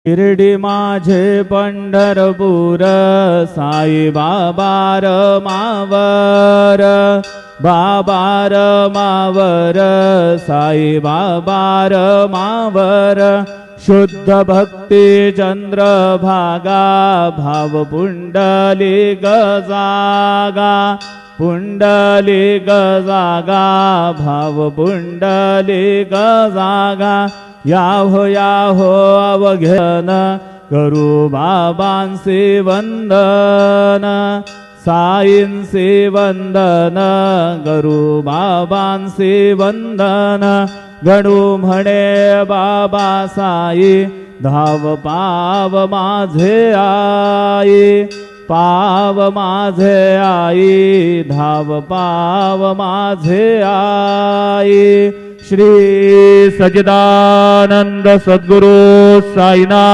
शिर्डी माझे पंढरपूर साई बाबार मावर बाबार मावर साई बाबार मावर शुद्ध भक्ती चंद्रभागा भाव पुंडलिक जागा पुंडलिक जागा भाव पुंडलिक जागा याहो याहो अवघ्यन करू बाबांचे वंदन साईंचे वंदन करू बाबांचे वंदन गणू म्हणे बाबा साई धाव पाव माझे आई पाव माझे आई धाव पाव माझे आई। श्री सच्चिदानंद सद्गुरु साईनाथ